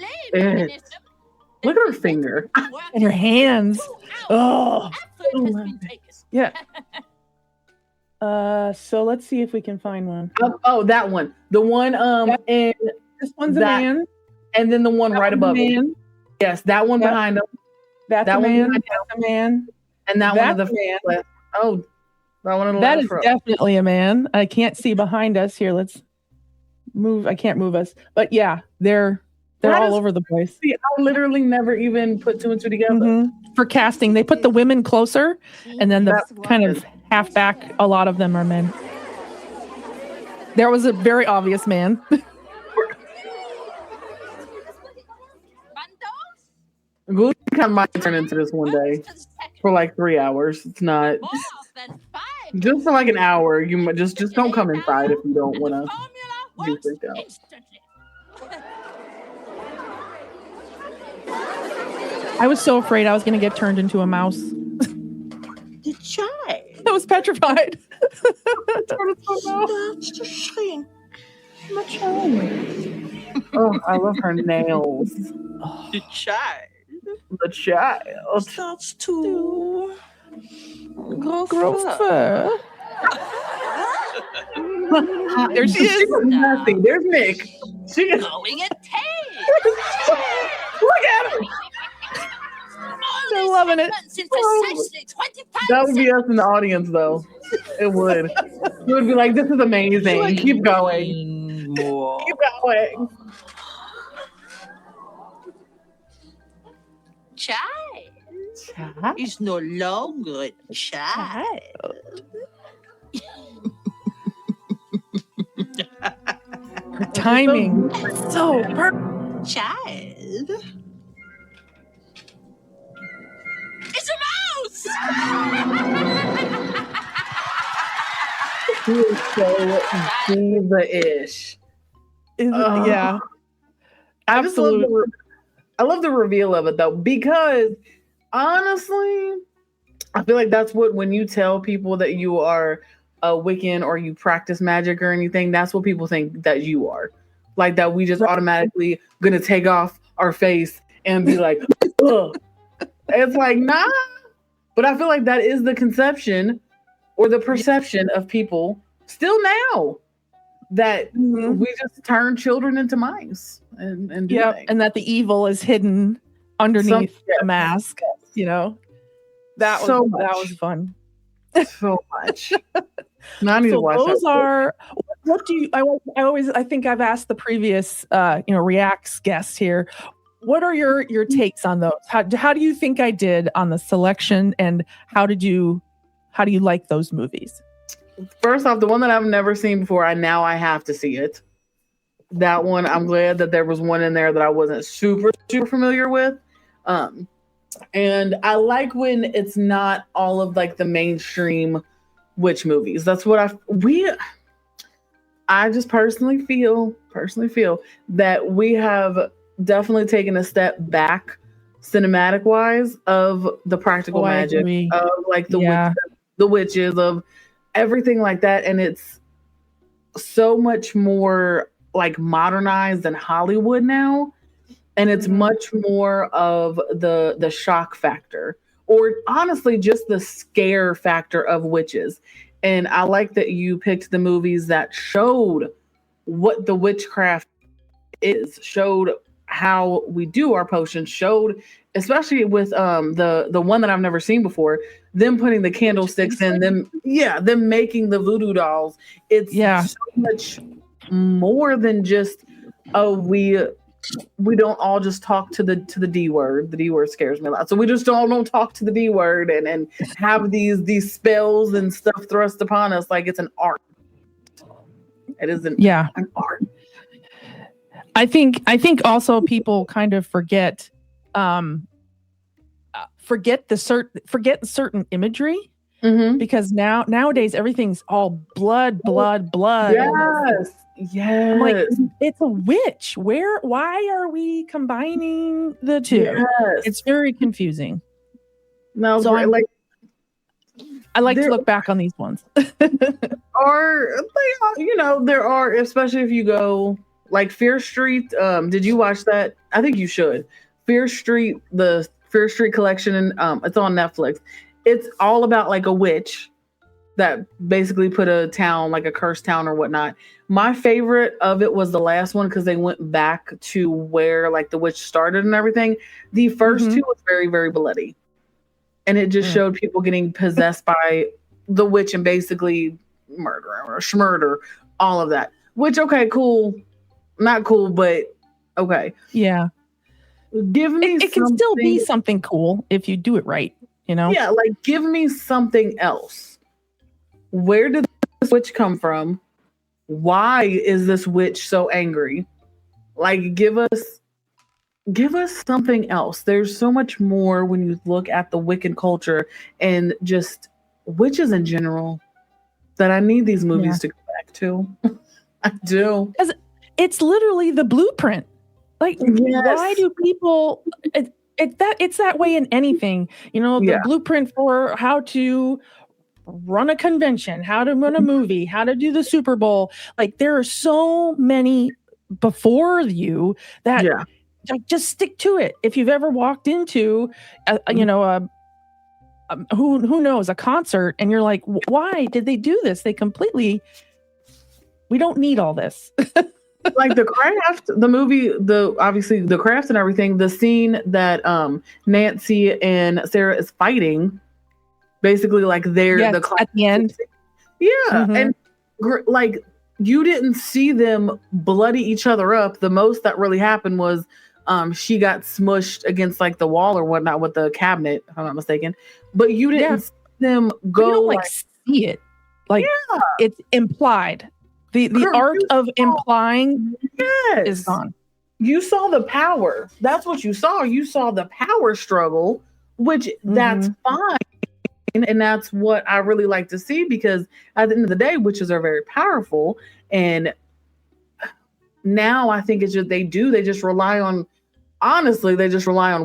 at her finger. And your hands. Oh. Yeah. So let's see if we can find one. That one. The one and this one's a man. And then the one right above it. Yes, that one behind them. That's a man. That's a man. And that one of the man. Oh, that one of the that is definitely a man. I can't see behind us here. Let's move. I can't move us. But yeah, they're all over the place. See, I literally never even put two and two together. Mm-hmm. For casting, they put the women closer, and then the kind of half back. A lot of them are men. There was a very obvious man. Google might turn into this one day for like 3 hours. It's not just for like an hour. You might just don't come inside if you don't want to be freaked out. I was so afraid I was going to get turned into a mouse. The child. I was petrified. Starts to shrink. My child. Oh, I love her nails. The child. The child starts to grow fur. There she is. Nothing. There's Nick. She is growing a tail. Look at her. They're loving it. That would be us in the audience, though. It would. It would be like, this is amazing. Keep going. Keep going. Child is no longer a child. Her timing. So perfect. Child. It's a mouse! She is so diva-ish. Yeah. Absolutely. I love the reveal of it, though, because honestly, I feel like that's when you tell people that you are a Wiccan or you practice magic or anything, that's what people think that you are. Like that we just automatically gonna take off our face and be like, ugh. It's like, nah. But I feel like that is the conception or the perception of people still now that we just turn children into mice and do things. And that the evil is hidden underneath the mask. You know, that was fun. So much. Now I need to watch those that. Are what do you? I think I've asked the previous reacts guests here. What are your takes on those? How do you think I did on the selection, and how do you like those movies? First off, the one that I've never seen before, I have to see it. That one, I'm glad that there was one in there that I wasn't super familiar with. And I like when it's not all of like the mainstream witch movies. That's what I just personally feel that we have definitely taken a step back cinematic wise of the practical magic of like the witches, of everything like that. And it's so much more like modernized than Hollywood now. And it's much more of the shock factor, or honestly, just the scare factor of witches. And I like that you picked the movies that showed what the witchcraft is, showed how we do our potions, showed, especially with the one that I've never seen before, them putting the candlesticks in, them making the voodoo dolls. It's so much more than just, we don't all just talk to the D word. The D word scares me a lot. So we just don't talk to the D word and have these spells and stuff thrust upon us like it's an art. It isn't an art. I think also people kind of forget certain imagery. Because nowadays everything's all blood. Yes. I'm like, it's a witch. Why are we combining the two? Yes. It's very confusing. No, so I like to look back on these ones. There are, especially if you go like Fear Street. Did you watch that? I think you should. Fear Street, the Fear Street collection, and it's on Netflix. It's all about like a witch that basically put a town, like a cursed town or whatnot. My favorite of it was the last one because they went back to where like the witch started and everything. The first two was very, very bloody. And it just showed people getting possessed by the witch and basically murder or schmurder, all of that. Which, okay, cool. Not cool, but okay. Yeah. Give me it can still be something cool if you do it right, you know? Yeah, like give me something else. Where did this witch come from? Why is this witch so angry? Like give us something else. There's so much more when you look at the Wiccan culture and just witches in general that I need these movies to go back to. I do. Because it's literally the blueprint. Like why do people it's that way in anything, you know, the blueprint for how to run a convention, how to run a movie, how to do the Super Bowl. Like there are so many before you that just stick to it. If you've ever walked into who knows, a concert and you're like, why did they do this? We don't need all this. Like The Craft, the movie, obviously The Craft and everything, the scene that Nancy and Sarah is fighting, basically like they're the at the end. And like you didn't see them bloody each other up. The most that really happened was she got smushed against like the wall or whatnot with the cabinet, if I'm not mistaken. But you didn't see them go. You don't like see it. Like it's implied. The art of implying is gone. You saw the power. That's what you saw. You saw the power struggle, which that's fine. And that's what I really like to see because at the end of the day, witches are very powerful. And now I think it's just they just rely on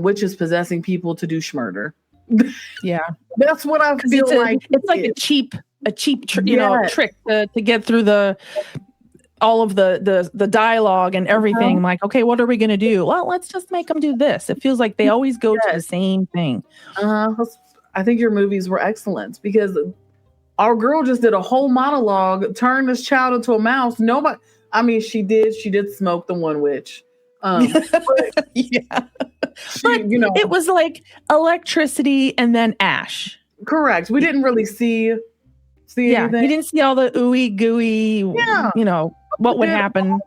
witches possessing people to do schmurder. Yeah. That's what I feel like. It's like a cheap trick to get through all of the dialogue and everything. I'm like, okay, what are we going to do? Well, let's just make them do this. It feels like they always go to the same thing. I think your movies were excellent because our girl just did a whole monologue, turned this child into a mouse. She did smoke the one witch. But it was like electricity and then ash. Correct. We didn't really see anything. You didn't see all the ooey gooey, what would happen.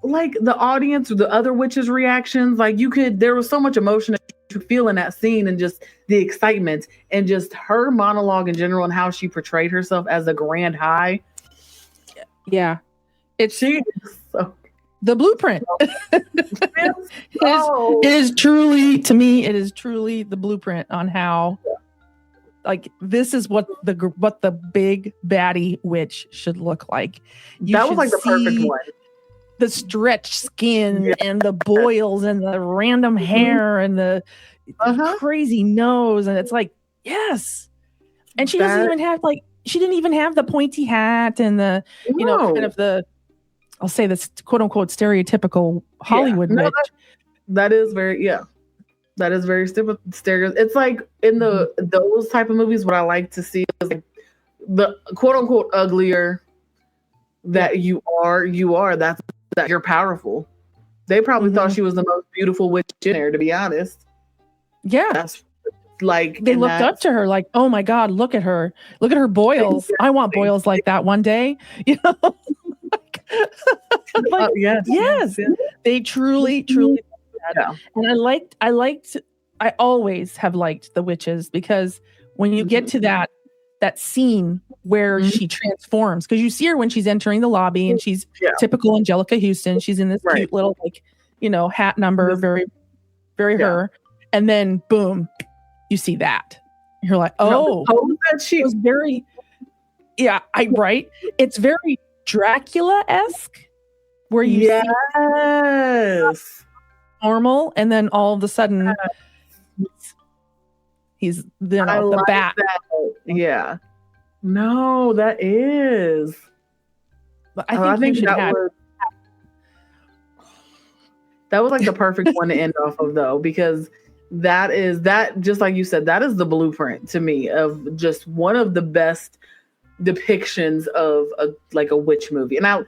Like the audience or the other witches' reactions, like there was so much emotion that you feel in that scene and just the excitement and just her monologue in general and how she portrayed herself as a grand high. Yeah. She is so the blueprint. It is truly, to me, it is truly the blueprint on how like this is what the big baddie witch should look like. That was like the perfect one. The stretched skin and the boils and the random hair and the crazy nose, and it's like yes. And she doesn't even have she didn't even have the pointy hat and the kind of the I'll say this quote unquote stereotypical Hollywood witch. That is very That is very stereo. It's like in those type of movies, what I like to see is like the quote unquote uglier that you are. That's that you're powerful. They probably thought she was the most beautiful witch in there, to be honest. Yeah, that's like they looked up to her, like, oh my God, look at her boils. Exactly. I want boils like that one day. Yes, they truly. Yeah. And I always have liked the witches because when you get to that scene where she transforms, because you see her when she's entering the lobby and she's typical Angelica Houston. She's in this cute little hat number, very, very her. And then boom, you see that. You're like, that she was very, right. It's very Dracula-esque where you see normal, and then all of a sudden he's the bat. That. Yeah. No, that is. But I think that That was like the perfect one to end off of, though, because that just like you said, that is the blueprint to me of just one of the best depictions of a witch movie. And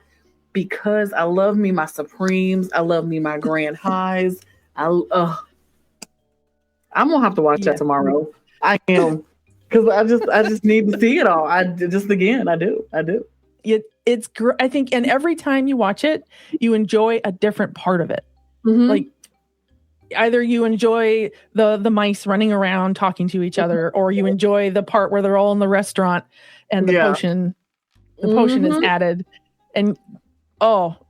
because I love me my Supremes, I love me my Grand Highs. I'm gonna have to watch that tomorrow. I am, because I just need to see it all. I do. It's great. I think, and every time you watch it, you enjoy a different part of it. Mm-hmm. Like either you enjoy the mice running around talking to each other, or you enjoy the part where they're all in the restaurant and the potion is added. And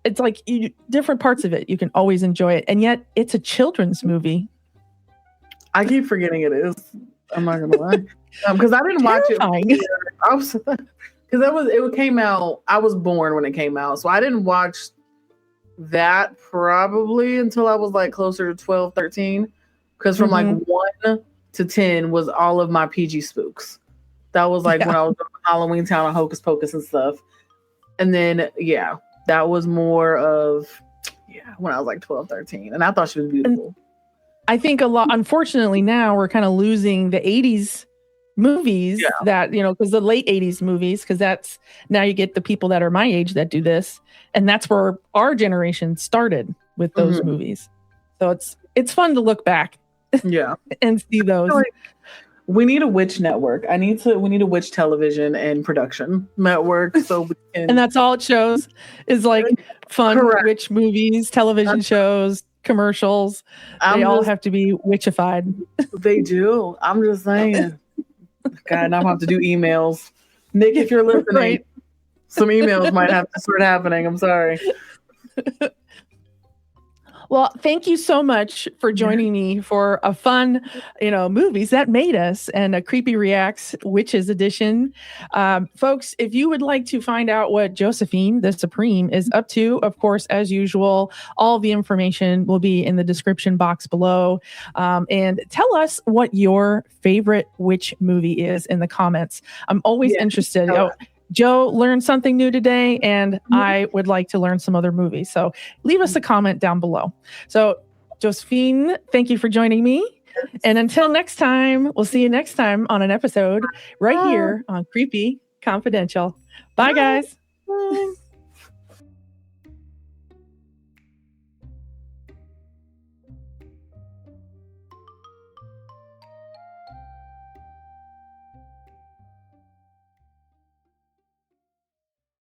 it's like different parts of it. You can always enjoy it. And yet it's a children's movie. I keep forgetting it is. I'm not gonna lie. Because I didn't watch it. Because it came out. I was born when it came out, so I didn't watch that probably until I was like closer to 12, 13. Because from like 1 to 10 was all of my PG spooks. That was like when I was going to Halloween Town and Hocus Pocus and stuff. And then that was more of when I was like 12, 13. And I thought she was beautiful. And I think unfortunately now we're kind of losing the 80s movies that, because the late 80s movies, because that's now you get the people that are my age that do this. And that's where our generation started with those movies. So it's fun to look back and see those. Like we need a witch network. We need a witch television and production network. So we can... And that's all it shows is like fun witch movies, television shows, commercials. They all have to be witchified. They do. I'm just saying. God, now I'm have to do emails. Nick, if you're listening, some emails might have to start happening. I'm sorry. Well, thank you so much for joining me for a fun, movies that made us and a Creepy Reacts Witches edition. Folks, if you would like to find out what Josephine, the Supreme, is up to, of course, as usual, all the information will be in the description box below. And tell us what your favorite witch movie is in the comments. I'm always interested. Joe learned something new today, and I would like to learn some other movies. So leave us a comment down below. So Josephine, thank you for joining me. And until next time, we'll see you next time on an episode right here on Creepy Confidential. Bye, guys. Bye.